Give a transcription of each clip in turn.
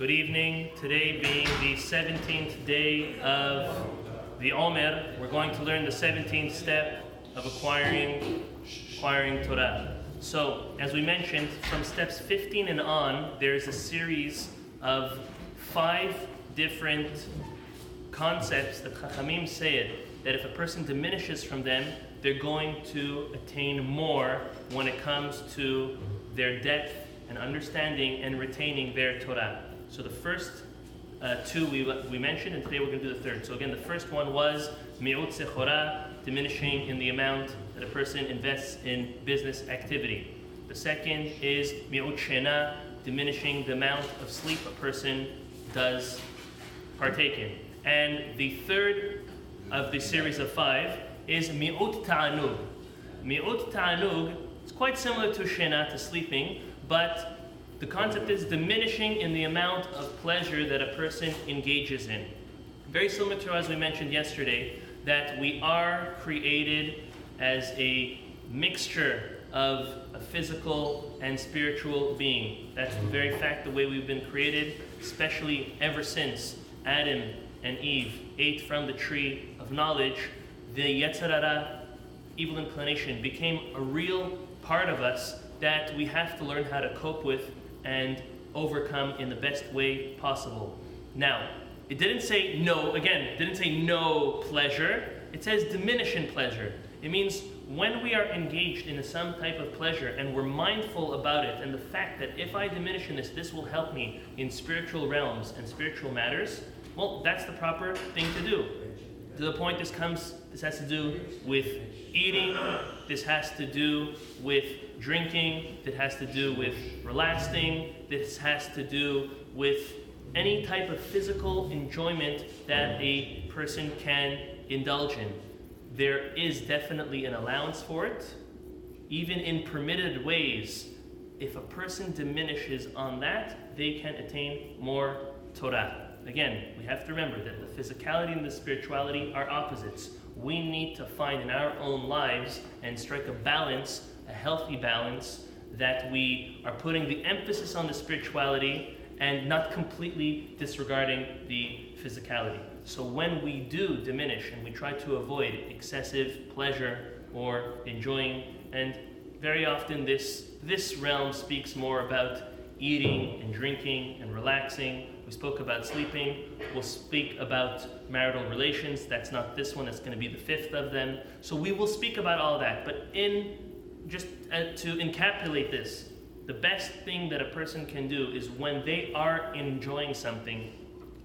Good evening. Today being the 17th day of the Omer, we're going to learn the 17th step of acquiring Torah. So, as we mentioned, from steps 15 and on, there's a series of 5 different concepts that Chachamim said that if a person diminishes from them, they're going to attain more when it comes to their depth and understanding and retaining their Torah. So the first 2 we mentioned, and today we're going to do the third. So again, the first one was mi'ut sechora, diminishing in the amount that a person invests in business activity. The second is mi'ut shena, diminishing the amount of sleep a person does partake in. And the third of the series of 5 is mi'ut ta'anug. Mi'ut ta'anug, it's quite similar to shena, to sleeping, but the concept is diminishing in the amount of pleasure that a person engages in. Very similar to, as we mentioned yesterday, that we are created as a mixture of a physical and spiritual being. That's the very fact, the way we've been created, especially ever since Adam and Eve ate from the tree of knowledge. The Yetzer Hara, evil inclination, became a real part of us that we have to learn how to cope with and overcome in the best way possible. Now, it didn't say no, again, it didn't say no pleasure, it says diminish in pleasure. It means when we are engaged in some type of pleasure and we're mindful about it and the fact that if I diminish in this will help me in spiritual realms and spiritual matters, well, that's the proper thing to do. To the point this has to do with eating, this has to do with drinking, that has to do with relaxing, this has to do with any type of physical enjoyment that a person can indulge in. There is definitely an allowance for it, even in permitted ways. If a person diminishes on that, they can attain more Torah. Again, we have to remember that the physicality and the spirituality are opposites. We need to find in our own lives and strike a balance, a healthy balance, that we are putting the emphasis on the spirituality and not completely disregarding the physicality. So when we do diminish and we try to avoid excessive pleasure or enjoying, and very often this realm speaks more about eating and drinking and relaxing. We spoke about sleeping. We'll speak about marital relations. That's not this one. That's going to be the 5th of them. So we will speak about all that. But to encapsulate this, the best thing that a person can do is when they are enjoying something,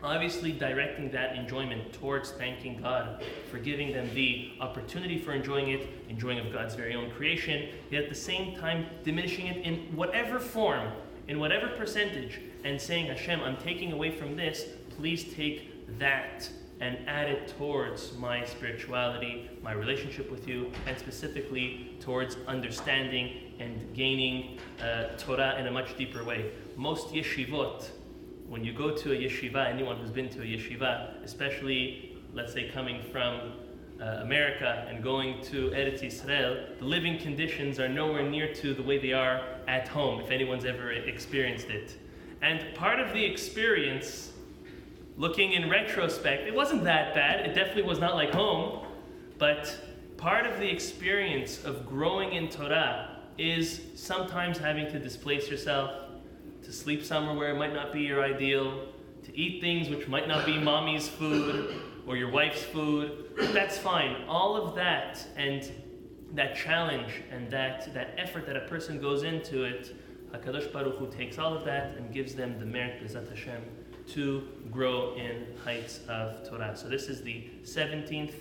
obviously directing that enjoyment towards thanking God for giving them the opportunity for enjoying it, enjoying of God's very own creation, yet at the same time diminishing it in whatever form, in whatever percentage, and saying, Hashem, I'm taking away from this, please take that and add it towards my spirituality, my relationship with you, and specifically towards understanding and gaining Torah in a much deeper way. Most yeshivot, when you go to a yeshiva, anyone who's been to a yeshiva, especially, let's say, coming from America and going to Eretz Yisrael, the living conditions are nowhere near to the way they are at home, if anyone's ever experienced it. And part of the experience, looking in retrospect, it wasn't that bad. It definitely was not like home. But part of the experience of growing in Torah is sometimes having to displace yourself, to sleep somewhere where it might not be your ideal, to eat things which might not be mommy's food or your wife's food. That's fine. All of that and that challenge and that effort that a person goes into it, HaKadosh Baruch Hu takes all of that and gives them the merit, B'ezat Hashem, to grow in heights of Torah. So this is the 17th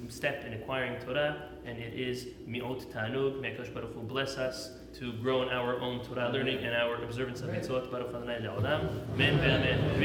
step in acquiring Torah, and it is mi'ut ta'anug. May HaKadosh Baruch Hu bless us to grow in our own Torah learning and our observance of mitzvot. Baruch Adonai Le'olam. Amen ve'amen.